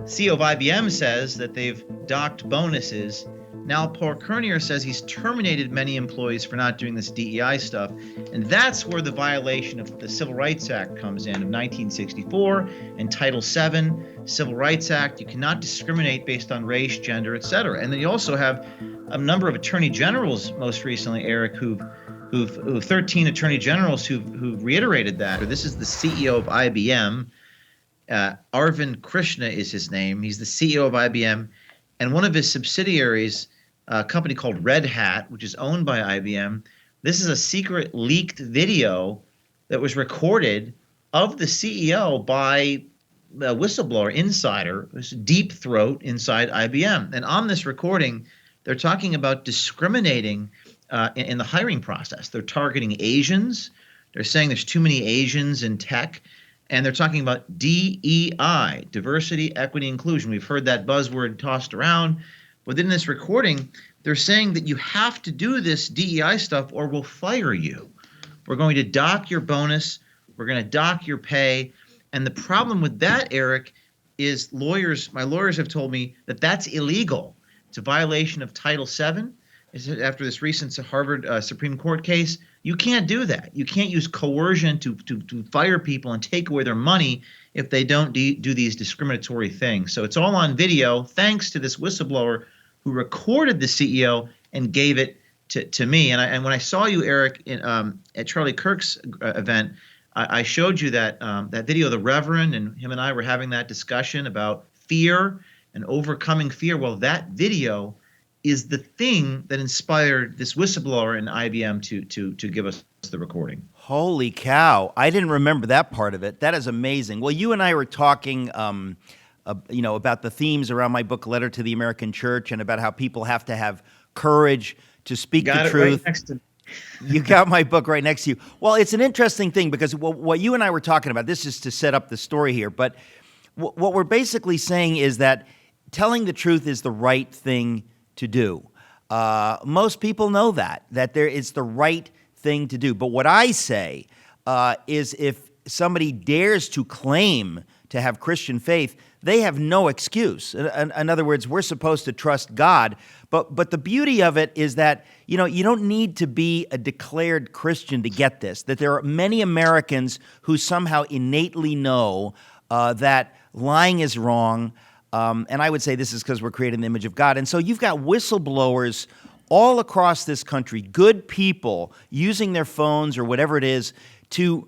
CEO of IBM says that they've docked bonuses. Now Paul Kernier says he's terminated many employees for not doing this DEI stuff. And that's where the violation of the Civil Rights Act comes in of 1964 and Title VII, Civil Rights Act. You cannot discriminate based on race, gender, etc. And then you also have a number of attorney generals, most recently, Eric, who've 13 attorney generals who've reiterated that. This is the CEO of IBM. Arvind Krishna is his name. He's the CEO of IBM, and one of his subsidiaries, a company called Red Hat, which is owned by IBM. This is a secret leaked video that was recorded of the CEO by a whistleblower insider, this deep throat inside IBM. And on this recording, they're talking about discriminating in the hiring process. They're targeting Asians. They're saying there's too many Asians in tech. And they're talking about DEI, diversity, equity, inclusion. We've heard that buzzword tossed around. But in this recording, they're saying that you have to do this DEI stuff or we'll fire you. We're going to dock your bonus. We're going to dock your pay. And the problem with that, Eric, is my lawyers have told me that that's illegal. It's a violation of Title VII. After this recent Harvard Supreme Court case, you can't do that. You can't use coercion to fire people and take away their money if they don't do these discriminatory things. So it's all on video, thanks to this whistleblower who recorded the CEO and gave it to me. And when I saw you, Eric, at Charlie Kirk's event, I showed you that video. The Reverend and him and I were having that discussion about fear and overcoming fear. Well, that video is the thing that inspired this whistleblower in IBM to give us the recording. Holy cow. I didn't remember that part of it. That is amazing. Well, you and I were talking about the themes around my book, Letter to the American Church, and about how people have to have courage to speak the truth. Right next to me. You got my book right next to you. Well, it's an interesting thing because what you and I were talking about, this is to set up the story here, but what we're basically saying is that telling the truth is the right thing to do. Most people know that it's the right thing to do. But what I say is if somebody dares to claim to have Christian faith, they have no excuse. In other words, we're supposed to trust God. But the beauty of it is that, you don't need to be a declared Christian to get this, that there are many Americans who somehow innately know that lying is wrong. And I would say this is because we're created in the image of God. And so you've got whistleblowers all across this country, good people using their phones or whatever it is to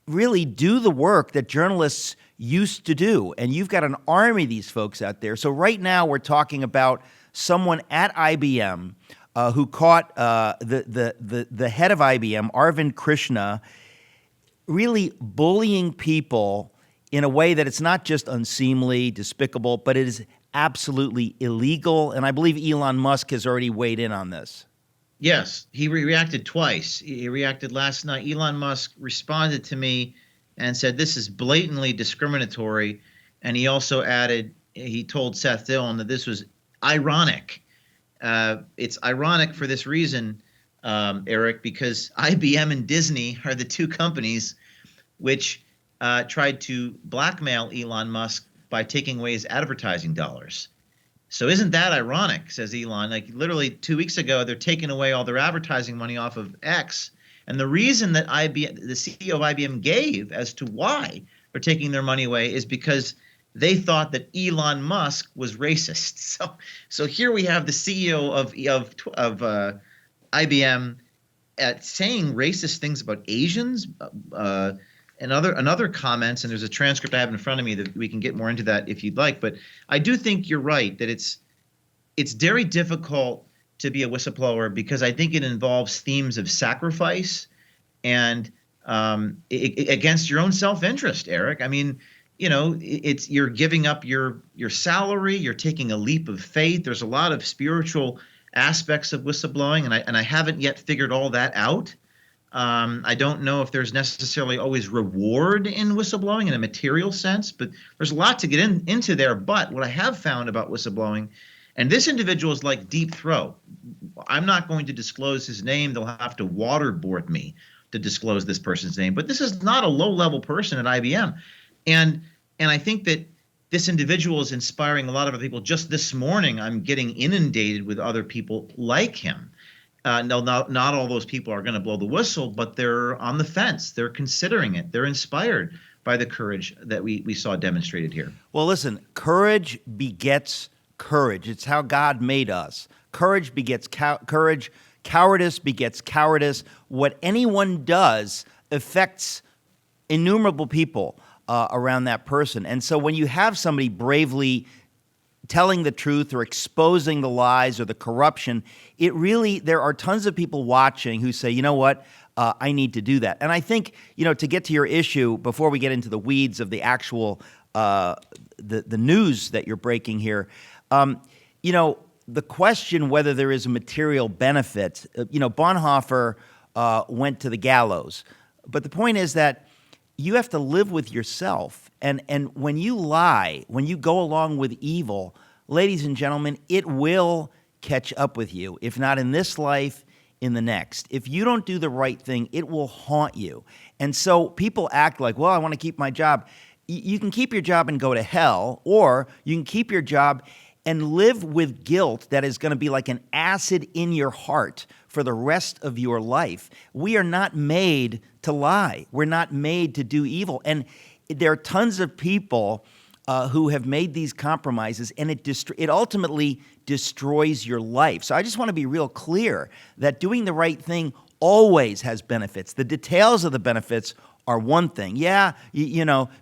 really do the work that journalists used to do. And you've got an army of these folks out there. So right now we're talking about someone at IBM who caught the head of IBM, Arvind Krishna, really bullying people in a way that it's not just unseemly, despicable, but it is absolutely illegal. And I believe Elon Musk has already weighed in on this. Yes, he reacted twice. He reacted last night. Elon Musk responded to me and said, this is blatantly discriminatory. And he also added, he told Seth Dillon that this was ironic. It's ironic for this reason, Eric, because IBM and Disney are the two companies which tried to blackmail Elon Musk by taking away his advertising dollars. So isn't that ironic, says Elon? Like literally 2 weeks ago, they're taking away all their advertising money off of X. And the reason that the CEO of IBM gave as to why they're taking their money away is because they thought that Elon Musk was racist. So here we have the CEO of IBM saying racist things about Asians, and other comments, and there's a transcript I have in front of me that we can get more into that if you'd like. But I do think you're right that it's very difficult to be a whistleblower because I think it involves themes of sacrifice and against your own self-interest, Eric. I mean, you're giving up your salary, you're taking a leap of faith. There's a lot of spiritual aspects of whistleblowing, and I haven't yet figured all that out. I don't know if there's necessarily always reward in whistleblowing in a material sense, but there's a lot to get into there. But what I have found about whistleblowing, and this individual is like deep throat. I'm not going to disclose his name. They'll have to waterboard me to disclose this person's name. But this is not a low-level person at IBM. And I think that this individual is inspiring a lot of other people. Just this morning, I'm getting inundated with other people like him. No, not all those people are going to blow the whistle, but they're on the fence. They're considering it. They're inspired by the courage that we saw demonstrated here. Well, listen, courage begets courage. It's how God made us. Courage begets courage. Cowardice begets cowardice. What anyone does affects innumerable people around that person. And so when you have somebody bravely telling the truth or exposing the lies or the corruption, there are tons of people watching who say, you know what, I need to do that. And I think, to get to your issue, before we get into the weeds of the actual, the news that you're breaking here, the question whether there is a material benefit, Bonhoeffer went to the gallows. But the point is that you have to live with yourself. And when you lie, when you go along with evil, ladies and gentlemen, it will catch up with you. If not in this life, in the next. If you don't do the right thing, it will haunt you. And so people act like, well, I want to keep my job. You can keep your job and go to hell, or you can keep your job and live with guilt that is going to be like an acid in your heart for the rest of your life. We are not made to lie. We're not made to do evil. And there are tons of people who have made these compromises, and it ultimately destroys your life. So I just want to be real clear that doing the right thing always has benefits. The details of the benefits are one thing. Yeah,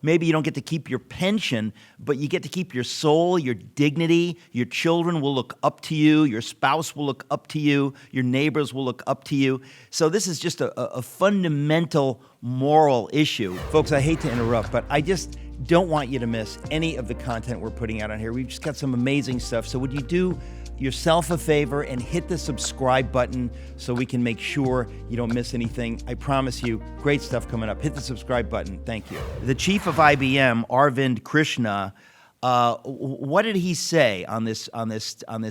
maybe you don't get to keep your pension, but you get to keep your soul, your dignity. Your children will look up to you. Your spouse will look up to you. Your neighbors will look up to you. So this is just a fundamental moral issue. Folks, I hate to interrupt, but I just don't want you to miss any of the content we're putting out on here. We've just got some amazing stuff. So would you do yourself a favor and hit the subscribe button so we can make sure you don't miss anything? I promise you, great stuff coming up. Hit the subscribe button. Thank you. The chief of IBM, Arvind Krishna, what did he say on this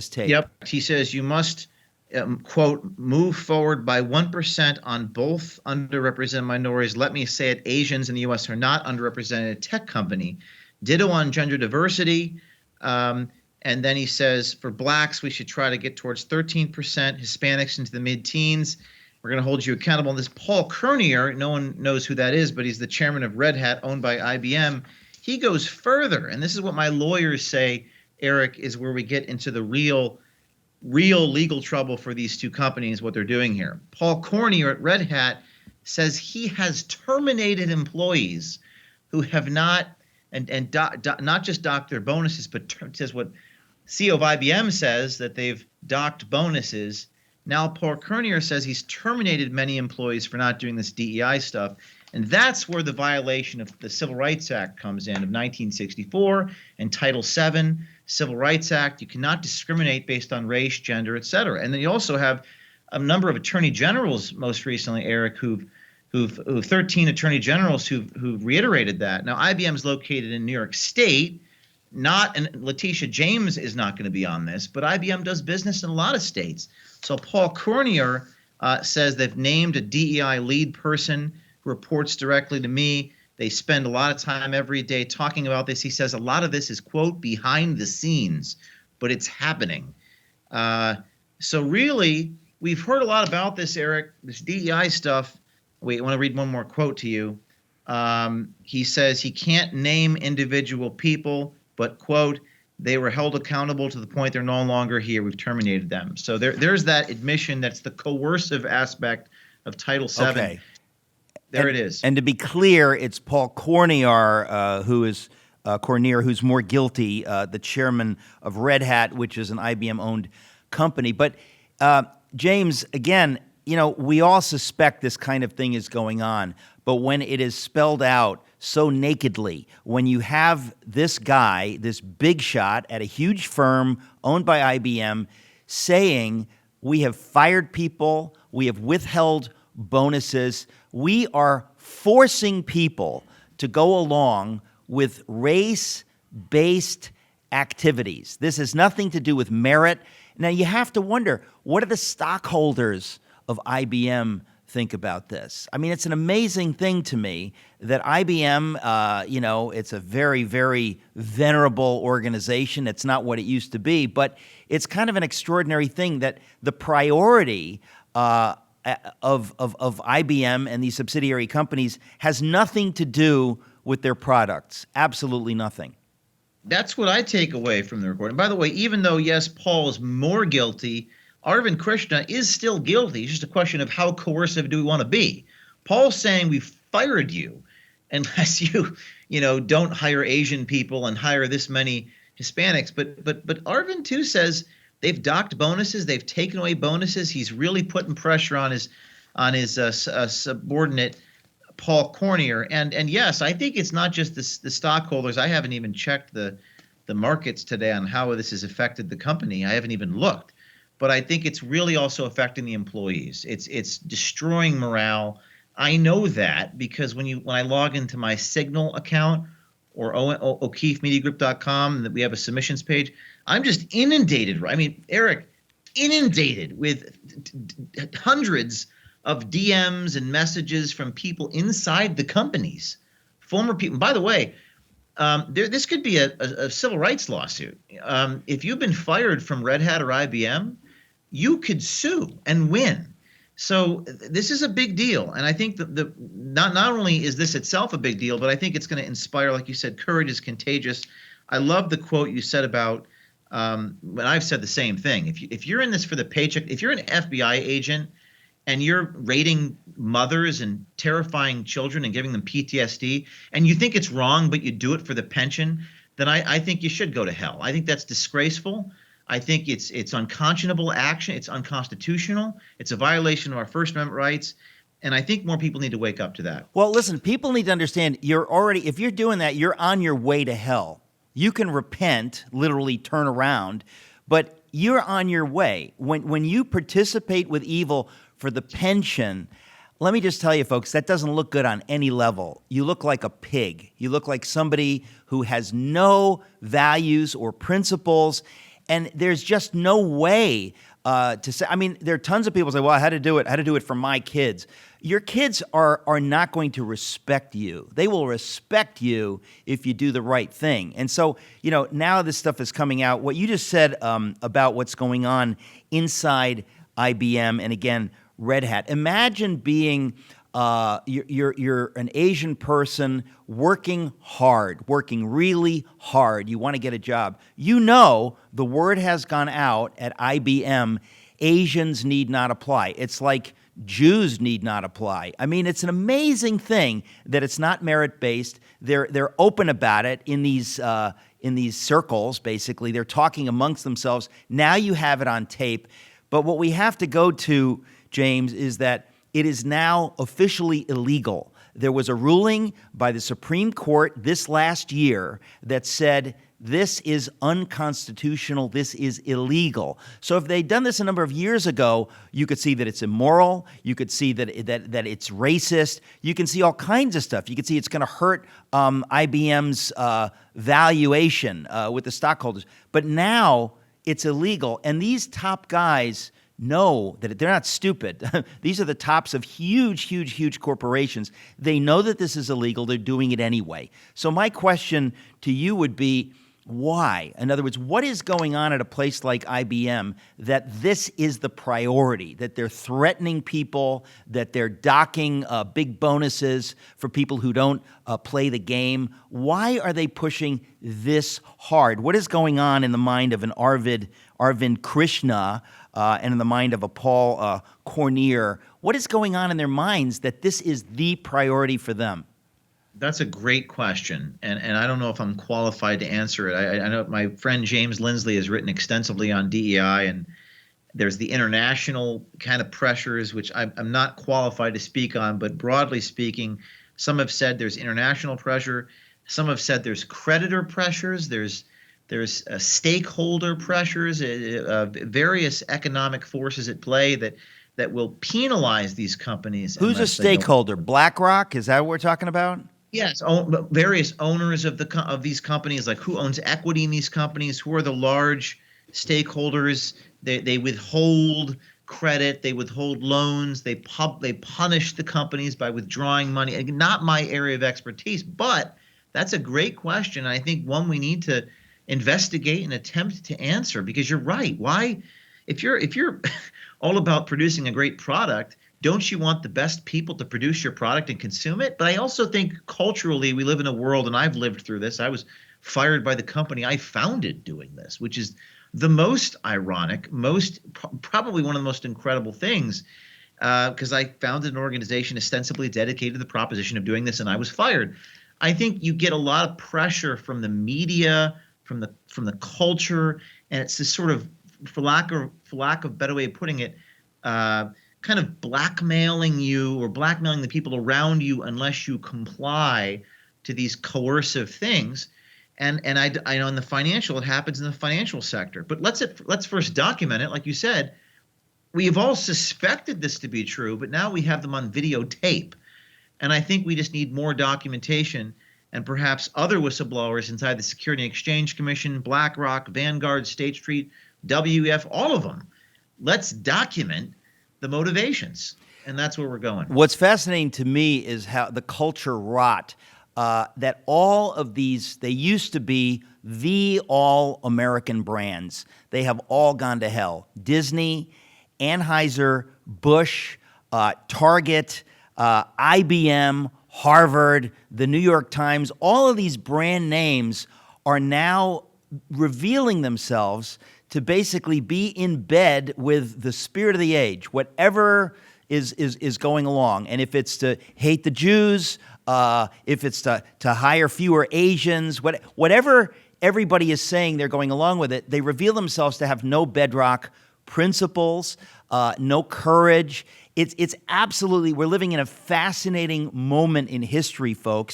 tape? Yep. He says you must, quote, move forward by 1% on both underrepresented minorities. Let me say it, Asians in the U.S. are not underrepresented. A tech company. Ditto on gender diversity. And then he says, for blacks, we should try to get towards 13%, Hispanics into the mid-teens. We're going to hold you accountable. And this Paul Kernier, no one knows who that is, but he's the chairman of Red Hat, owned by IBM. He goes further, and this is what my lawyers say, Eric, is where we get into the real legal trouble for these two companies, what they're doing here. Paul Kernier at Red Hat says he has terminated employees who have not, not just docked their bonuses, but says what CEO of IBM says, that they've docked bonuses. Now Paul Kernier says he's terminated many employees for not doing this DEI stuff. And that's where the violation of the Civil Rights Act comes in, of 1964 and Title VII, Civil Rights Act. You cannot discriminate based on race, gender, et cetera. And then you also have a number of attorney generals, most recently, Eric, who've 13 attorney generals who've reiterated that. Now, IBM is located in New York State. And Letitia James is not going to be on this, but IBM does business in a lot of states. So Paul Kernier says they've named a DEI lead person who reports directly to me. They spend a lot of time every day talking about this. He says a lot of this is, quote, behind the scenes, but it's happening. So really, we've heard a lot about this, Eric, this DEI stuff. Wait, I want to read one more quote to you. He says he can't name individual people, but, quote, they were held accountable to the point they're no longer here. We've terminated them. So there's that admission. That's the coercive aspect of Title VII. Okay. It is. And to be clear, it's Paul Kernier who's more guilty, the chairman of Red Hat, which is an IBM-owned company. But James, again, we all suspect this kind of thing is going on. But when it is spelled out so nakedly, when you have this guy, this big shot at a huge firm owned by IBM, saying we have fired people, we have withheld bonuses, we are forcing people to go along with race-based activities. This has nothing to do with merit. Now, you have to wonder, what do the stockholders of IBM think about this? I mean, it's an amazing thing to me that IBM, it's a very, very venerable organization. It's not what it used to be, but it's kind of an extraordinary thing that the priority of IBM and these subsidiary companies has nothing to do with their products. Absolutely nothing. That's what I take away from the report. And by the way, even though, yes, Paul is more guilty, Arvind Krishna is still guilty. It's just a question of how coercive do we want to be. Paul's saying we fired you unless you don't hire Asian people and hire this many Hispanics. But Arvind too says they've docked bonuses, they've taken away bonuses. He's really putting pressure on his subordinate Paul Cornier. And yes, I think it's not just the stockholders. I haven't even checked the markets today on how this has affected the company. I haven't even looked. But I think it's really also affecting the employees. It's destroying morale. I know that because when I log into my Signal account or O'KeefeMediaGroup.com, that we have a submissions page, I'm just inundated. I mean, Eric, inundated with hundreds of DMs and messages from people inside the companies, former people. By the way, this could be a civil rights lawsuit. If you've been fired from Red Hat or IBM, you could sue and win. So this is a big deal. And I think that not only is this itself a big deal, but I think it's going to inspire, like you said, courage is contagious. I love the quote you said about, but I've said the same thing. If you're in this for the paycheck, if you're an FBI agent and you're raiding mothers and terrifying children and giving them PTSD, and you think it's wrong, but you do it for the pension, then I think you should go to hell. I think that's disgraceful. I think it's unconscionable action. It's unconstitutional. It's a violation of our First Amendment rights. And I think more people need to wake up to that. Well, listen, people need to understand if you're doing that, you're on your way to hell. You can repent, literally turn around, but you're on your way. When you participate with evil for the pension, let me just tell you, folks, that doesn't look good on any level. You look like a pig. You look like somebody who has no values or principles. And there's just no way to say. I mean, there are tons of people say, "Well, I had to do it for my kids." Your kids are not going to respect you. They will respect you if you do the right thing. And so, now this stuff is coming out. What you just said about what's going on inside IBM, and again, Red Hat. Imagine being you're an Asian person working really hard. You want to get a job. The word has gone out at IBM, Asians need not apply. It's like Jews need not apply. I mean, it's an amazing thing that it's not merit-based. They're open about it in these circles, basically. They're talking amongst themselves. Now you have it on tape. But what we have to go to, James, is that it is now officially illegal. There was a ruling by the Supreme Court this last year that said this is unconstitutional, this is illegal. So if they'd done this a number of years ago, you could see that it's immoral, you could see that it's racist, you can see all kinds of stuff. You can see it's going to hurt IBM's valuation with the stockholders. But now it's illegal, and these top guys know that they're not stupid. These are the tops of huge corporations. They know that this is illegal. They're doing it anyway. So my question to you would be, why? In other words, what is going on at a place like IBM that this is the priority, that they're threatening people, that they're docking big bonuses for people who don't play the game? Why are they pushing this hard? What is going on in the mind of an Arvind Krishna and in the mind of a Paul Cornier? What is going on in their minds that this is the priority for them? That's a great question, and I don't know if I'm qualified to answer it. I know my friend James Lindsley has written extensively on DEI, and there's the international kind of pressures, which I'm not qualified to speak on, but broadly speaking, some have said there's international pressure. Some have said there's creditor pressures. There's stakeholder pressures, various economic forces at play that will penalize these companies. Who's a stakeholder? BlackRock? Is that what we're talking about? Yes, various owners of these companies, like who owns equity in these companies, who are the large stakeholders. They withhold credit, they withhold loans, they punish the companies by withdrawing money. Again, not my area of expertise, but that's a great question. I think one we need to investigate and attempt to answer, because you're right. Why, if you're all about producing a great product, don't you want the best people to produce your product and consume it? But I also think culturally we live in a world, and I've lived through this. I was fired by the company I founded doing this, which is the most ironic, probably one of the most incredible things, because I founded an organization ostensibly dedicated to the proposition of doing this, and I was fired. I think you get a lot of pressure from the media, from the culture, and it's this sort of, for lack of better way of putting it, kind of blackmailing you or blackmailing the people around you unless you comply to these coercive things. And I know in the financial, it happens in the financial sector. But let's first document it. Like you said, we have all suspected this to be true, but now we have them on videotape. And I think we just need more documentation, and perhaps other whistleblowers inside the Security and Exchange Commission, BlackRock, Vanguard, State Street, WEF, all of them. Let's document the motivations. And that's where we're going. What's fascinating to me is how the culture rot, that all of these, they used to be the all-American brands. They have all gone to hell. Disney, Anheuser, Busch, Target, IBM, Harvard, the New York Times, all of these brand names are now revealing themselves to basically be in bed with the spirit of the age, whatever is going along. And if it's to hate the Jews, if it's to hire fewer Asians, whatever everybody is saying they're going along with it, they reveal themselves to have no bedrock principles, no courage. It's absolutely, we're living in a fascinating moment in history, folks.